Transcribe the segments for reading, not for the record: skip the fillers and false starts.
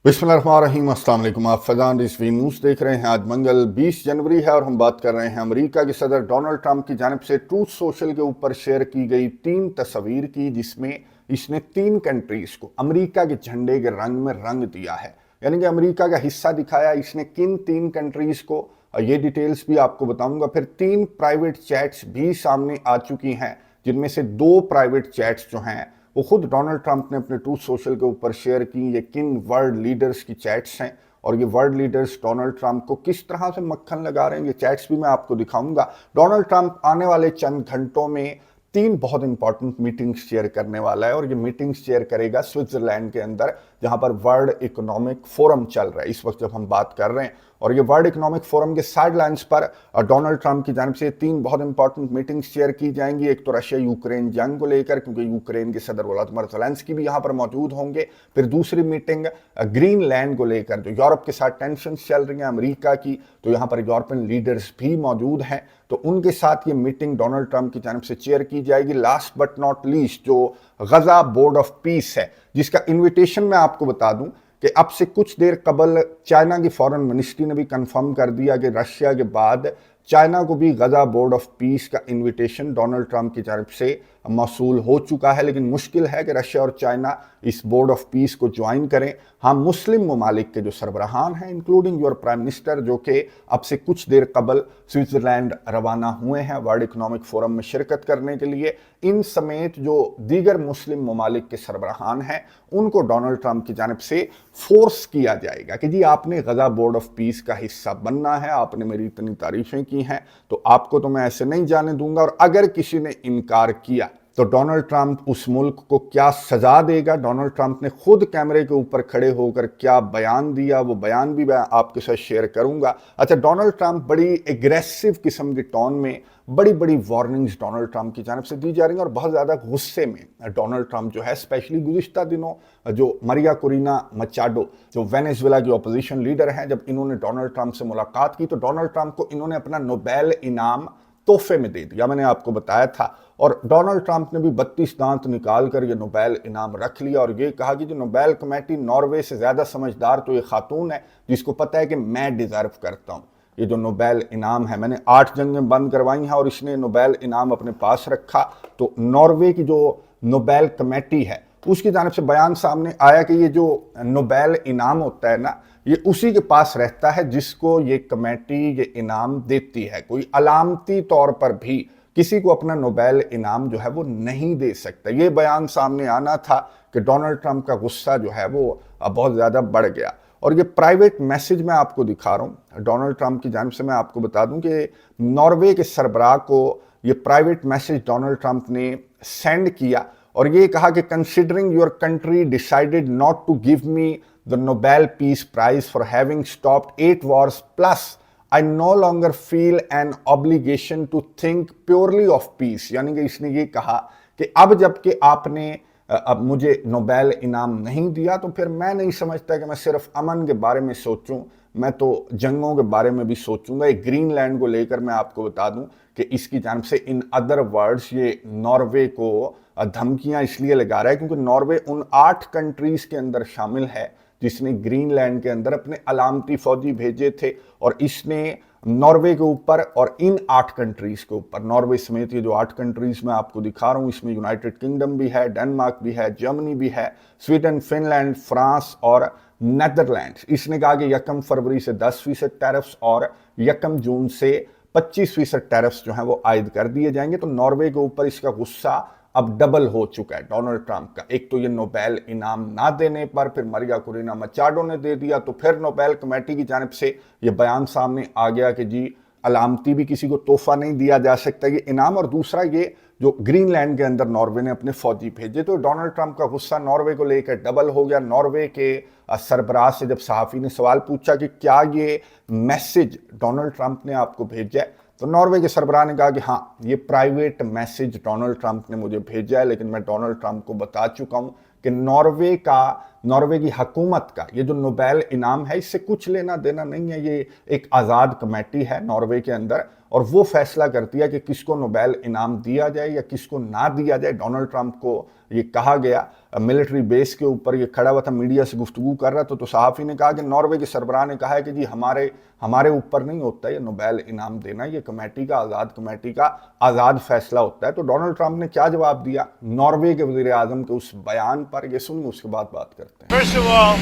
बिस्मिल्लाहिर्रहमानिर्रहीम, अस्सलाम वालेकुम। आप फैज़ान रिजवी न्यूज़ देख रहे हैं। आज मंगल 20 जनवरी है और हम बात कर रहे हैं अमेरिका के सदर डोनाल्ड ट्रंप की जानिब से ट्रूथ सोशल के ऊपर शेयर की गई 3 तस्वीर की, जिसमें इसने 3 कंट्रीज़ को अमेरिका के झंडे के रंग में रंग दिया है, यानी कि अमेरिका का हिस्सा दिखाया। इसने किन 3 कंट्रीज़ को, ये डिटेल्स भी आपको बताऊंगा। फिर 3 प्राइवेट चैट्स भी सामने आ चुकी हैं, जिनमें से 2 प्राइवेट चैट्स जो हैं वो खुद डोनाल्ड ट्रंप ने अपने ट्रूथ सोशल के ऊपर शेयर की। ये किन वर्ल्ड लीडर्स की चैट्स हैं और ये वर्ल्ड लीडर्स डोनाल्ड ट्रंप को किस तरह से मक्खन लगा रहे हैं, ये चैट्स भी मैं आपको दिखाऊंगा। डोनाल्ड ट्रंप आने वाले चंद घंटों में 3 बहुत इंपॉर्टेंट मीटिंग्स शेयर करने वाला है और ये मीटिंग्स शेयर करेगा स्विट्जरलैंड के अंदर, जहां पर वर्ल्ड इकोनॉमिक फोरम चल रहा है इस वक्त जब हम बात कर रहे हैं। और ये वर्ल्ड इकोनॉमिक फोरम के साइडलाइंस पर डोनाल्ड ट्रंप की जानिब से 3 बहुत इंपॉर्टेंट मीटिंग्स शेयर की जाएंगी। एक तो रशिया यूक्रेन जंग को लेकर, क्योंकि यूक्रेन के सदर वोलोदिमीर ज़ेलेंस्की भी यहाँ पर मौजूद होंगे। फिर दूसरी मीटिंग ग्रीनलैंड को लेकर, जो यूरोप के साथ टेंशन चल रही हैं अमेरिका की, तो यहाँ पर यूरोपियन लीडर्स भी मौजूद हैं, तो उनके साथ ये मीटिंग डोनाल्ड ट्रंप की जानिब से चेयर की जाएगी। लास्ट बट नॉट लीस्ट, जो गजा बोर्ड ऑफ पीस है, जिसका इन्विटेशन मैं आपको बता दूं कि अब से कुछ देर कबल चाइना की फॉरेन मिनिस्ट्री ने भी कंफर्म कर दिया कि रशिया के बाद चाइना को भी गजा बोर्ड ऑफ पीस का इन्विटेशन डोनाल्ड ट्रंप की तरफ से मौसूल हो चुका है। लेकिन मुश्किल है कि रशिया और चाइना इस बोर्ड ऑफ पीस को ज्वाइन करें। हाँ, मुस्लिम ममालिक के जो सरबराहान हैं, इंक्लूडिंग योर प्राइम मिनिस्टर, जो कि अब से कुछ देर कबल स्विट्जरलैंड रवाना हुए हैं वर्ल्ड इकोनॉमिक फोरम में शिरकत करने के लिए, इन समेत जो दीगर मुस्लिम ममालिक के सरबराहान हैं, उनको डोनाल्ड ट्रंप की जानिब से फोर्स किया जाएगा कि जी आपने गजा बोर्ड ऑफ पीस का हिस्सा बनना है, आपने मेरी इतनी तारीफें की हैं तो आपको तो मैं ऐसे नहीं जाने दूंगा। और अगर किसी ने इनकार किया तो डोनाल्ड ट्रंप उस मुल्क को क्या सजा देगा। डोनाल्ड ट्रंप ने खुद कैमरे के ऊपर खड़े होकर क्या बयान दिया, वो बयान भी मैं आपके साथ शेयर करूंगा। अच्छा, डोनाल्ड ट्रंप बड़ी एग्रेसिव किस्म के टोन में बड़ी बड़ी वार्निंग्स डोनाल्ड ट्रंप की जानिब से दी जा रही हैं और बहुत ज़्यादा गुस्से में डोनाल्ड ट्रंप जो है, स्पेशली गुज़िश्ता दिनों जो मरिया कोरिना मचाडो, जो वेनेजुएला की अपोजिशन लीडर हैं, जब इन्होंने डोनाल्ड ट्रंप से मुलाकात की तो डोनाल्ड ट्रंप को इन्होंने अपना नोबेल इनाम तोहफे में दे दिया, मैंने आपको बताया था। और डोनाल्ड ट्रंप ने भी 32 दांत निकाल कर ये नोबेल इनाम रख लिया और ये कहा कि जो नोबेल कमेटी नॉर्वे से ज़्यादा समझदार तो ये खातून है, जिसको पता है कि मैं डिज़र्व करता हूँ ये जो नोबेल इनाम है। मैंने 8 जंगें बंद करवाई हैं और इसने नोबेल इनाम अपने पास रखा। तो नॉर्वे की जो नोबेल कमेटी है उसकी जानिब से बयान सामने आया कि ये जो नोबेल इनाम होता है ना, ये उसी के पास रहता है जिसको ये कमेटी ये इनाम देती है। कोई अलामती तौर पर भी किसी को अपना नोबेल इनाम जो है वो नहीं दे सकता। ये बयान सामने आना था कि डोनाल्ड ट्रंप का गुस्सा जो है वो बहुत ज़्यादा बढ़ गया। और ये प्राइवेट मैसेज मैं आपको दिखा रहा हूँ डोनाल्ड ट्रंप की जानिब से। मैं आपको बता दूं कि नॉर्वे के सरबराह को ये प्राइवेट मैसेज डोनाल्ड ट्रंप ने सेंड किया और ये कहा कि considering your country decided not to give me the Nobel peace prize for having stopped 8 wars plus I no longer feel an obligation to think purely of peace. यानी कि इसने ये कहा कि अब जबकि आपने अब मुझे नोबेल इनाम नहीं दिया तो फिर मैं नहीं समझता कि मैं सिर्फ अमन के बारे में सोचूं, मैं तो जंगों के बारे में भी सोचूंगा। एक ग्रीनलैंड को लेकर मैं आपको बता दूं कि इसकी जानिब से इन अदर वर्ड्स ये नॉर्वे को धमकियां इसलिए लगा रहा है क्योंकि नॉर्वे उन 8 कंट्रीज के अंदर शामिल है जिसने ग्रीनलैंड के अंदर अपने अलामती फौजी भेजे थे। और इसने नॉर्वे के ऊपर और इन 8 कंट्रीज के ऊपर, नॉर्वे समेत ये जो 8 कंट्रीज मैं आपको दिखा रहा हूं, इसमें यूनाइटेड किंगडम भी है, डेनमार्क भी है, जर्मनी भी है, स्वीडन, फिनलैंड, फ्रांस और नेदरलैंड्स। इसने कहा कि 1 फरवरी से 10% टैरिफ्स और 1 जून से 25% टैरिफ्स जो हैं वो आयद कर दिए जाएंगे। तो नॉर्वे के ऊपर इसका गुस्सा अब डबल हो चुका है डोनाल्ड ट्रंप का। एक तो ये नोबेल इनाम ना देने पर, फिर मरिया कोरिना मचाडो ने दे दिया, तो फिर नोबेल कमेटी की जानिब से ये बयान सामने आ गया कि जी अलामती भी किसी को तोहफा नहीं दिया जा सकता ये इनाम। और दूसरा ये जो ग्रीनलैंड के अंदर नॉर्वे ने अपने फौजी भेजे, तो डोनाल्ड ट्रंप का गुस्सा नॉर्वे को लेकर डबल हो गया। नॉर्वे के सरबराह से जब सहाफ़ी ने सवाल पूछा कि क्या ये मैसेज डोनाल्ड ट्रंप ने आपको भेजा है, तो नॉर्वे के सरबराह ने कहा कि हाँ, ये प्राइवेट मैसेज डोनाल्ड ट्रंप ने मुझे भेजा है, लेकिन मैं डोनाल्ड ट्रंप को बता चुका हूं कि नॉर्वे का नॉर्वे की हुकूमत का ये जो नोबेल इनाम है इससे कुछ लेना देना नहीं है। ये एक आज़ाद कमेटी है नॉर्वे के अंदर और वो फैसला करती है कि किसको नोबेल इनाम दिया जाए या किसको ना दिया जाए। डोनाल्ड ट्रंप को ये कहा गया, मिलिट्री बेस के ऊपर ये खड़ा हुआ था, मीडिया से गुफ्तगू कर रहा था, तो सहाफ़ी ने कहा कि नॉर्वे के सरबराह ने कहा है कि जी हमारे ऊपर नहीं होता ये नोबेल इनाम देना, ये कमेटी का, आज़ाद कमेटी का आज़ाद फैसला होता है। तो डोनाल्ड ट्रंप ने क्या जवाब दिया नॉर्वे के वज़ीर आज़म के उस बयान पर, ये सुनिए, उसके बाद बात करते हैं। First of all,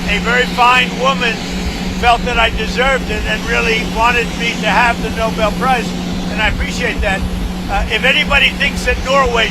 a very fine woman felt that I deserved it and really wanted me to have the Nobel Prize, and I appreciate that. If anybody thinks that Norway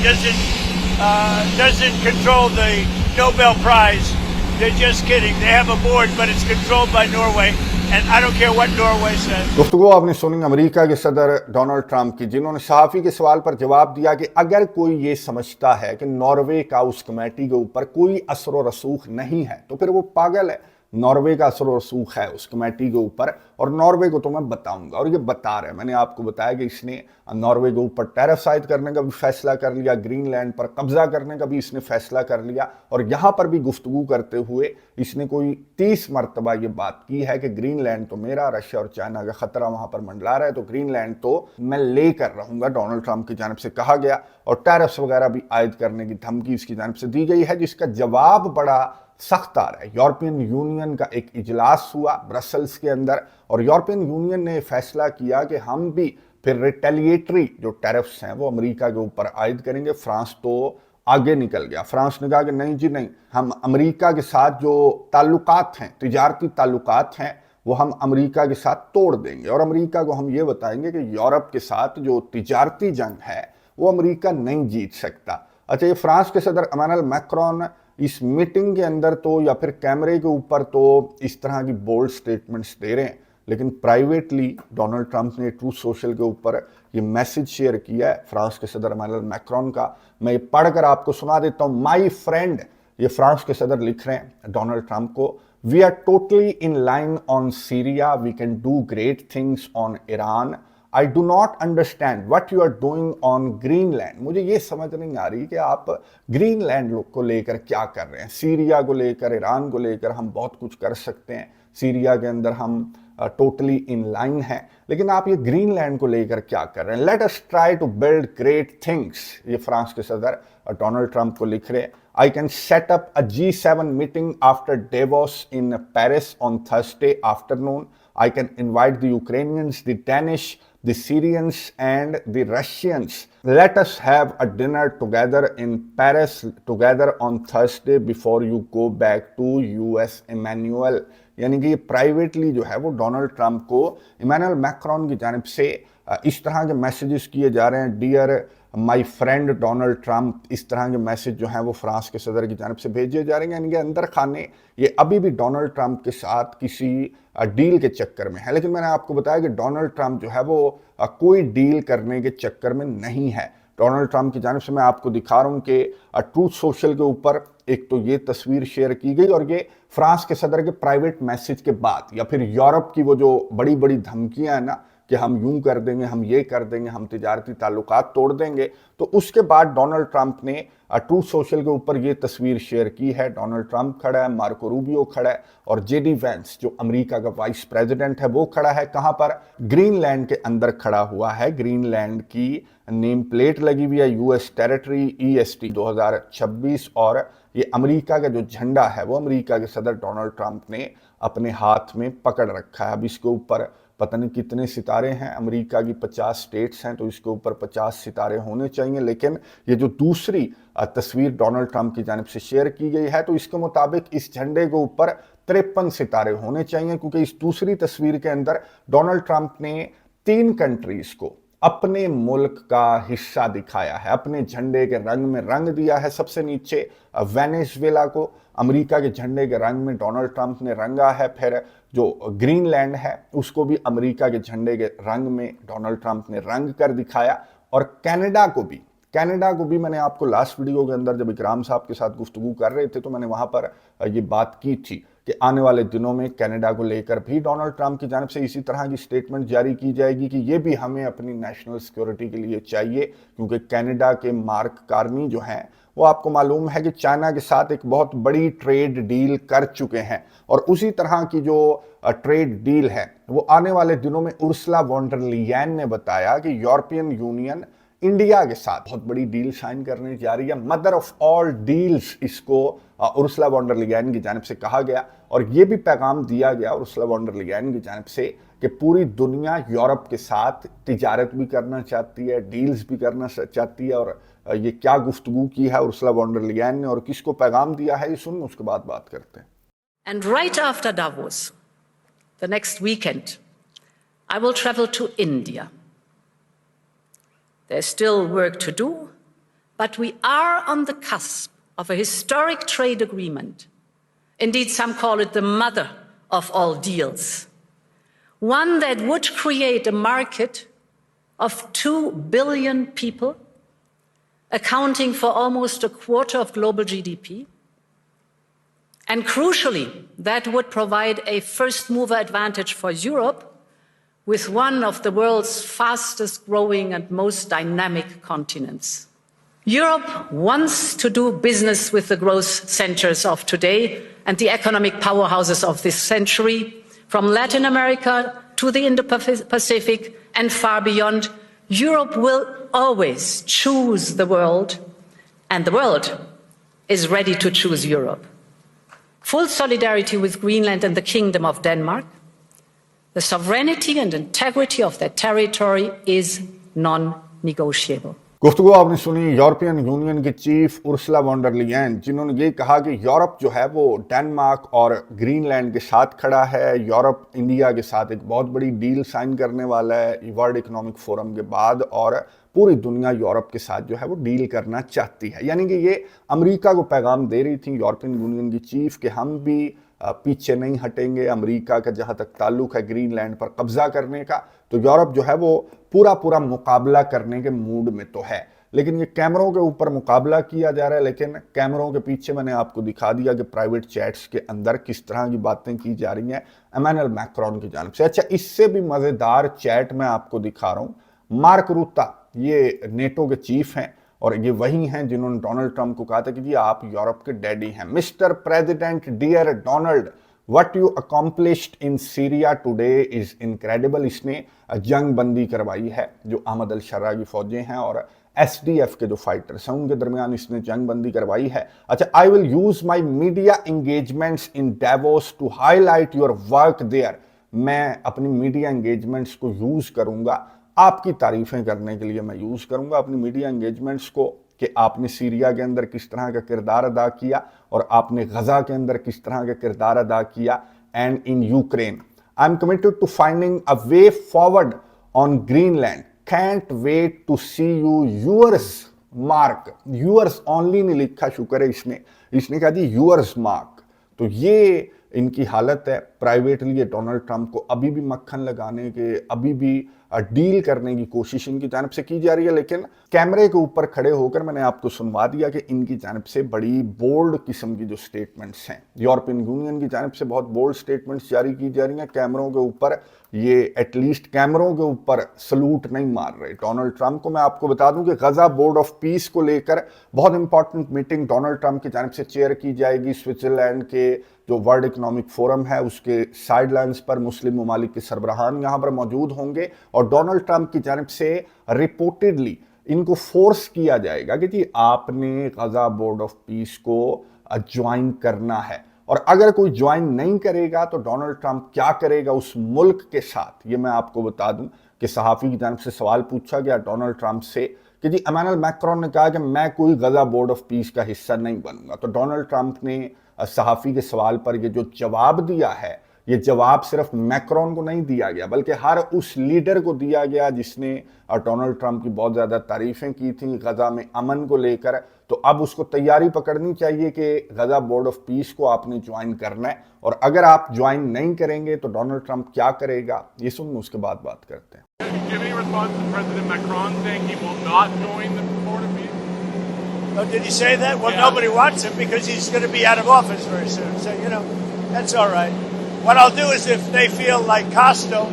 doesn't control the Nobel Prize, they're just kidding. They have a board, but it's controlled by Norway, and I don't care what Norway says. गुफ्तगू आपने सुनी America के सदर Donald Trump की, जिन्होंने सहाफ़ी के सवाल पर जवाब दिया कि अगर कोई ये समझता है कि नॉर्वे का उस कमेटी के ऊपर कोई असर व रसूख नहीं है तो फिर वो पागल है। नॉर्वे का असर व रसूख है उस कमेटी के ऊपर और नॉर्वे को तो मैं बताऊंगा, और ये बता रहे हैं। मैंने आपको बताया कि इसने नॉर्वे के ऊपर टैरिफ आयद करने का भी फैसला कर लिया, ग्रीनलैंड पर कब्जा करने का भी इसने फैसला कर लिया, और यहाँ पर भी गुफ्तगू करते हुए इसने कोई 30 मरतबा ये बात की है कि ग्रीनलैंड तो मेरा, रशिया और चाइना का खतरा वहां पर मंडला रहा है तो ग्रीनलैंड तो मैं लेकर रहूंगा, डोनाल्ड ट्रंप की जानिब से कहा गया। और टैरिफ वगैरह भी आयद करने की धमकी इसकी जानिब से दी गई है, जिसका जवाब बड़ा सख्त आ रहा है। यूरोपियन यूनियन का एक इजलास हुआ ब्रसल्स के अंदर और यूरोपियन यूनियन ने फैसला किया कि हम भी फिर रिटेलिएटरी जो टैरिफ्स हैं वो अमेरिका के ऊपर आयद करेंगे। फ्रांस तो आगे निकल गया, फ्रांस ने कहा कि नहीं जी नहीं, हम अमेरिका के साथ जो ताल्लुकात हैं, तिजारती ताल्लुकात हैं, वो हम अमेरिका के साथ तोड़ देंगे और अमेरिका को हम ये बताएंगे कि यूरोप के साथ जो तिजारती जंग है वो अमेरिका नहीं जीत सकता। अच्छा, ये फ्रांस के सदर इमैनुअल मैक्रोन इस मीटिंग के अंदर तो या फिर कैमरे के ऊपर तो इस तरह की बोल्ड स्टेटमेंट्स दे रहे हैं, लेकिन प्राइवेटली डोनाल्ड ट्रंप ने ट्रूथ सोशल के ऊपर ये मैसेज शेयर किया है फ्रांस के सदर इमैनुअल मैक्रोन का। मैं ये पढ़कर आपको सुना देता हूँ। माय फ्रेंड, ये फ्रांस के सदर लिख रहे हैं डोनाल्ड ट्रंप को, we are totally in line on Syria, we can do great things on Iran, I do not understand what you are doing on Greenland. मुझे ये समझ नहीं आ रही कि आप ग्रीनलैंड को लेकर क्या कर रहे हैं। सीरिया को लेकर, ईरान को लेकर हम बहुत कुछ कर सकते हैं, सीरिया के अंदर हम टोटली इन लाइन हैं, लेकिन आप ये ग्रीनलैंड को लेकर क्या कर रहे हैं। Let us try to build great things, ये फ्रांस के सदर डोनाल्ड ट्रंप को लिख रहे हैं। I can set up a G7 meeting after Davos in Paris on Thursday afternoon. I can invite the Ukrainians, the Danish, the Syrians and the Russians. Let us have a dinner together in Paris together on Thursday before you go back to US. Emmanuel, यानी कि privately जो है वो Donald Trump को Emmanuel Macron की जानिब से इस तरह के मैसेजेस किए जा रहे हैं। Dear my friend Donald Trump, इस तरह के मैसेज जो हैं वो फ्रांस के सदर की जानिब से भेजे जा रहे हैं। इनके अंदर खाने ये अभी भी डोनाल्ड ट्रंप के साथ किसी डील के चक्कर में है, लेकिन मैंने आपको बताया कि डोनाल्ड ट्रंप जो है वो कोई डील करने के चक्कर में नहीं है। डोनाल्ड ट्रंप की जानिब से मैं आपको दिखा रहा हूँ कि ट्रूथ सोशल के ऊपर एक तो ये तस्वीर शेयर की गई और ये फ्रांस के सदर के प्राइवेट मैसेज के बाद, या फिर यूरोप की वो जो बड़ी बड़ी धमकियां हैं ना कि हम यूं कर देंगे, हम ये कर देंगे, हम तिजारती ताल्लुकात तोड़ देंगे, तो उसके बाद डोनाल्ड ट्रंप ने ट्रूथ सोशल के ऊपर ये तस्वीर शेयर की है। डोनाल्ड ट्रंप खड़ा है, मार्को रूबियो खड़ा है और जेडी वेंस जो अमेरिका का वाइस प्रेसिडेंट है वो खड़ा है। कहां पर? ग्रीनलैंड के अंदर खड़ा हुआ है। ग्रीनलैंड की नेम प्लेट लगी हुई है यूएस टेरिटरी EST 2026 और ये अमेरिका का जो झंडा है वो अमेरिका के सदर डोनाल्ड ट्रंप ने अपने हाथ में पकड़ रखा है। अब इसके ऊपर पता नहीं कितने सितारे हैं, अमेरिका की 50 स्टेट्स हैं तो इसके ऊपर 50 सितारे होने चाहिए, लेकिन ये जो दूसरी तस्वीर डोनाल्ड ट्रंप की जानिब से शेयर की गई है तो इसके मुताबिक इस झंडे के ऊपर 53 सितारे होने चाहिए, क्योंकि इस दूसरी तस्वीर के अंदर डोनाल्ड ट्रंप ने 3 कंट्रीज को अपने मुल्क का हिस्सा दिखाया है, अपने झंडे के रंग में रंग दिया है। सबसे नीचे वेनेजुएला को अमेरिका के झंडे के रंग में डोनाल्ड ट्रंप ने रंगा है। फिर जो ग्रीनलैंड है उसको भी अमेरिका के झंडे के रंग में डोनाल्ड ट्रंप ने रंग कर दिखाया। और कनाडा को भी मैंने आपको लास्ट वीडियो के अंदर जब इकराम साहब के साथ गुफ्तगू कर रहे थे तो मैंने वहां पर ये बात की थी کہ آنے والے دنوں میں کینیڈا کو لے کر بھی ڈونلڈ ٹرمپ کی جانب سے اسی طرح کی سٹیٹمنٹ جاری کی جائے گی کہ یہ بھی ہمیں اپنی نیشنل سیکیورٹی کے لیے چاہیے، کیونکہ کینیڈا کے مارک کارنی جو ہیں وہ آپ کو معلوم ہے کہ چائنا کے ساتھ ایک بہت بڑی ٹریڈ ڈیل کر چکے ہیں، اور اسی طرح کی جو ٹریڈ ڈیل ہے وہ آنے والے دنوں میں ارسلا وان ڈر لیین نے بتایا کہ یورپین یونین انڈیا کے ساتھ بہت بڑی ڈیل سائن کرنے جا رہی ہے۔ مدر آف آل ڈیلز اس کو ارسلا وان ڈر لیین کی جانب سے کہا گیا، اور یہ بھی پیغام دیا گیا ارسلا وان ڈر لیین کی جانب سے کہ پوری دنیا یورپ کے ساتھ تجارت بھی کرنا چاہتی ہے، ڈیلز بھی کرنا چاہتی ہے، اور یہ کیا گفتگو کی ہے ارسلا وان ڈر لیین نے اور کس کو پیغام دیا ہے یہ سن، اس کے بعد بات کرتے ہیں۔ And right after Davos, the next weekend, I will travel to India. There's still work to do, but we are on the cusp of a historic trade agreement. Indeed, some call it the mother of all deals. One that would create a market of 2 billion people, accounting for almost a quarter of global GDP. And crucially, that would provide a first mover advantage for Europe with one of the world's fastest growing and most dynamic continents. Europe wants to do business with the growth centers of today and the economic powerhouses of this century, from Latin America to the Indo-Pacific and far beyond. Europe will always choose the world, and the world is ready to choose Europe. Full solidarity with Greenland and the Kingdom of Denmark. The sovereignty and integrity of their territory is non-negotiable. گفتگو آپ نے سنی European union کی chief Ursula وان ڈر Leyen, جنہوں نے یہ کہا کہ یورپ جو ہے وہ ڈنمارک اور گرین لینڈ کے ساتھ کھڑا ہے، یورپ انڈیا کے ساتھ ایک بہت بڑی ڈیل سائن کرنے والا ہے ورلڈ اکنامک فورم کے بعد، اور پوری دنیا یورپ کے ساتھ جو ہے وہ ڈیل کرنا چاہتی ہے۔ یعنی کہ یہ امریکہ کو پیغام دے رہی تھی یورپین یونین کی چیف کہ ہم بھی پیچھے نہیں ہٹیں گے امریکہ کا جہاں تک تعلق ہے گرین لینڈ پر قبضہ کرنے کا، تو یورپ جو ہے وہ پورا مقابلہ کرنے کے موڈ میں تو ہے۔ لیکن یہ کیمروں کے اوپر مقابلہ کیا جا رہا ہے، لیکن کیمروں کے پیچھے میں نے آپ کو دکھا دیا کہ پرائیویٹ چیٹس کے اندر کس طرح کی باتیں کی جا رہی ہیں ایمانوئل میکرون کی جانب سے۔ اچھا، اس سے بھی مزیدار چیٹ میں آپ کو دکھا رہا ہوں۔ مارک روتا یہ نیٹو کے چیف ہیں، اور یہ وہی ہیں جنہوں نے ڈونلڈ ٹرمپ کو کہا تھا کہ جی آپ یورپ کے ڈیڈی ہیں۔ Mister president dear Donald, what you accomplished in Syria today is incredible۔ اس نے جنگ بندی کروائی ہے، جو احمد الشرع کی فوجیں ہیں اور ایس ڈی ایف کے جو فائٹرز ہیں ان کے درمیان اس نے جنگ بندی کروائی ہے۔ اچھا، I will use my media engagements in Davos to highlight your work there۔ میں اپنی میڈیا انگیجمنٹس کو یوز کروں گا، آپ کی تعریفیں کرنے کے لیے میں یوز کروں گا اپنی میڈیا انگیجمنٹس کو، کہ آپ نے سیریا کے اندر کس طرح کا کردار ادا کیا اور آپ نے غزہ کے اندر کس طرح کا کردار ادا کیا، and in Ukraine I am committed to finding a way forward on Greenland, can't wait to see you, yours Mark. Yours only نہیں لکھا، شکر ہے اس نے کہا جی یورس مارک۔ تو یہ ان کی حالت ہے پرائیویٹلی ڈونلڈ ٹرمپ کو ابھی بھی مکھن لگانے کے، ابھی بھی ڈیل کرنے کی کوشش ان کی جانب سے کی جا رہی ہے، لیکن کیمرے کے اوپر کھڑے ہو کر میں نے آپ کو سنوا دیا کہ ان کی جانب سے بڑی بولڈ قسم کی جو سٹیٹمنٹس ہیں، یورپین یونین کی جانب سے بہت بولڈ سٹیٹمنٹس جاری کی جا رہی ہیں۔ کیمروں کے اوپر یہ ایٹ لیسٹ کیمروں کے اوپر سلوٹ نہیں مار رہے ڈونلڈ ٹرمپ کو۔ میں آپ کو بتا دوں کہ غزہ بورڈ آف پیس کو لے کر بہت امپورٹنٹ میٹنگ ڈونلڈ ٹرمپ کی جانب سے چیئر کی جائے گی۔ سوئٹزرلینڈ کے جو ورلڈ اکنامک فورم ہے اس کے سائیڈ لائنز پر مسلم ممالک کے سربراہان یہاں پر موجود ہوں گے، اور ڈونلڈ ٹرمپ کی جانب سے رپورٹڈلی ان کو فورس کیا جائے گا کہ جی آپ نے غزہ بورڈ آف پیس کو جوائن کرنا ہے، اور اگر کوئی جوائن نہیں کرے گا تو ڈونلڈ ٹرمپ کیا کرے گا اس ملک کے ساتھ، یہ میں آپ کو بتا دوں کہ صحافی کی جانب سے سوال پوچھا گیا ڈونلڈ ٹرمپ سے کہ جی ایمانوئل میکرون نے کہا کہ میں کوئی غزہ بورڈ آف پیس کا حصہ نہیں بنوں گا، تو ڈونلڈ ٹرمپ نے صحافی کے سوال پر یہ جو جواب دیا ہے، یہ جواب صرف میکرون کو نہیں دیا گیا بلکہ ہر اس لیڈر کو دیا گیا جس نے ڈونلڈ ٹرمپ کی بہت زیادہ تعریفیں کی تھیں غزہ میں امن کو لے کر۔ تو اب اس کو تیاری پکڑنی چاہیے کہ غزہ بورڈ آف پیس کو آپ نے جوائن کرنا ہے، اور اگر آپ جوائن نہیں کریں گے تو ڈونلڈ ٹرمپ کیا کرے گا، یہ سن اس کے بعد بات کرتے ہیں۔ Oh, did he say that? Well, nobody wants him because he's going to be out of office very soon. So, That's all right. What I'll do is, if they feel like Costo,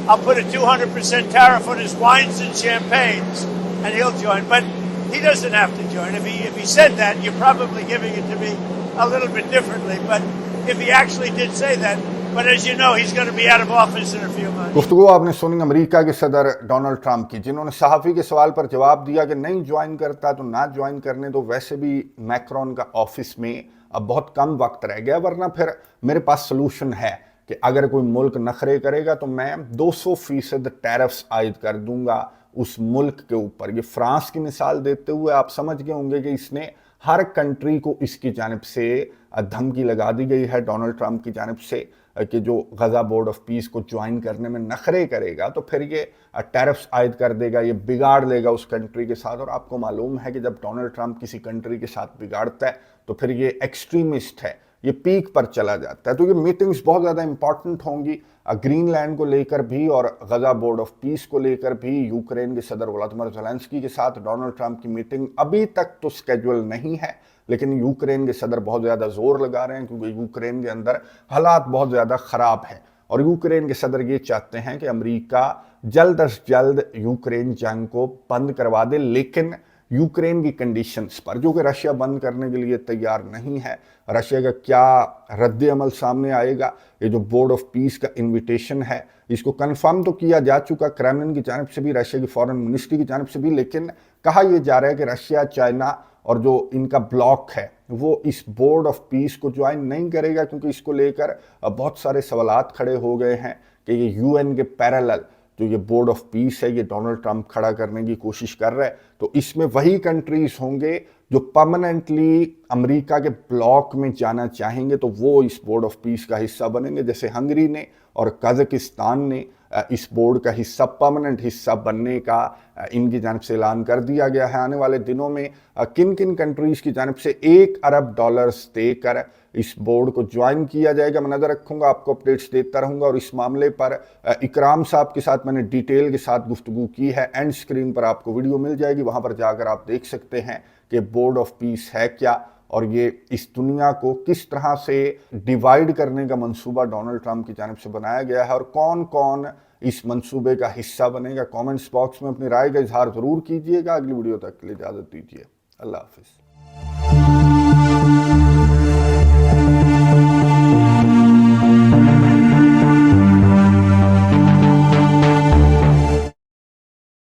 I'll put a 200% tariff on his wines and champagnes, and he'll join. But he doesn't have to join. If he said that, you're probably giving it to me a little bit differently. But if he actually did say that, but as you know, he's going to be out of office in a few months. गुफ्तगू आपने सुनी America के सदर Donald Trump की, जिन्होंने सहाफ़ी के सवाल पर जवाब दिया कि नहीं ज्वाइन करता तो ना ज्वाइन करने दो, वैसे भी मैक्रोन का ऑफिस में अब बहुत कम वक्त रह गया, वरना फिर मेरे पास सोल्यूशन है कि अगर कोई मुल्क नखरे करेगा तो मैं 200% टैरिफ्स आयद कर दूंगा उस मुल्क के ऊपर। ये फ्रांस की मिसाल देते हुए आप समझ गए होंगे कि इसने हर कंट्री को इसकी जानिब से धमकी लगा दी गई है डोनाल्ड ट्रंप की जानिब से कि जो गजा बोर्ड ऑफ पीस को ज्वाइन करने में नखरे करेगा तो फिर ये टैरिफ्स आयद कर देगा, ये बिगाड़ लेगा उस कंट्री के साथ। और आपको मालूम है कि जब डोनाल्ड ट्रंप किसी कंट्री के साथ बिगाड़ता है तो फिर ये एक्सट्रीमिस्ट है, ये पीक पर चला जाता है। तो ये मीटिंग्स बहुत ज़्यादा इंपॉर्टेंट होंगी ग्रीनलैंड को लेकर भी और गजा बोर्ड ऑफ पीस को लेकर भी। यूक्रेन के सदर व्लादिमीर ज़ेलेंस्की के साथ डोनाल्ड ट्रंप की मीटिंग अभी तक तो स्केड्यूल नहीं है, लेकिन यूक्रेन के सदर बहुत ज़्यादा जोर लगा रहे हैं क्योंकि यूक्रेन के अंदर हालात बहुत ज़्यादा ख़राब हैं और यूक्रेन के सदर ये चाहते हैं कि अमेरिका जल्द अज जल्द यूक्रेन जंग को बंद करवा दे, लेकिन यूक्रेन की कंडीशंस पर, जो कि रशिया बंद करने के लिए तैयार नहीं है। रशिया का क्या रद्द अमल सामने आएगा, ये जो बोर्ड ऑफ पीस का इन्विटेशन है इसको कंफर्म तो किया जा चुका क्रेमलिन की जानिब से भी, रशिया की फॉरेन मिनिस्ट्री की जानिब से भी, लेकिन कहा यह जा रहा है कि रशिया, चाइना और जो इनका ब्लॉक है वो इस बोर्ड ऑफ पीस को ज्वाइन नहीं करेगा क्योंकि इसको लेकर बहुत सारे सवालात खड़े हो गए हैं कि ये यूएन के पैरेलल जो ये बोर्ड ऑफ पीस है ये डोनाल्ड ट्रंप खड़ा करने की कोशिश कर रहा है। तो इसमें वही कंट्रीज होंगे जो परमानेंटली अमेरिका के ब्लॉक में जाना चाहेंगे तो वो इस बोर्ड ऑफ पीस का हिस्सा बनेंगे, जैसे हंगरी ने और कजाकिस्तान ने इस बोर्ड का हिस्सा, परमानेंट हिस्सा बनने का इनकी जानिब से ऐलान कर दिया गया है। आने वाले दिनों में किन किन कंट्रीज की जानिब से $1 अरब देकर इस बोर्ड को ज्वाइन किया जाएगा, मैं नज़र रखूंगा, आपको अपडेट्स देता रहूंगा। और इस मामले पर इकराम साहब के साथ मैंने डिटेल के साथ गुफ्तगू की है, एंड स्क्रीन पर आपको वीडियो मिल जाएगी, वहां पर जाकर आप देख सकते हैं कि बोर्ड ऑफ पीस है क्या और ये इस दुनिया को किस तरह से डिवाइड करने का मंसूबा डोनाल्ड ट्रंप की जानिब से बनाया गया है और कौन कौन इस मंसूबे का हिस्सा बनेगा। कमेंट्स बॉक्स में अपनी राय का इजहार ज़रूर कीजिएगा। अगली वीडियो तक के लिए इजाज़त दीजिए। अल्लाह हाफिज़।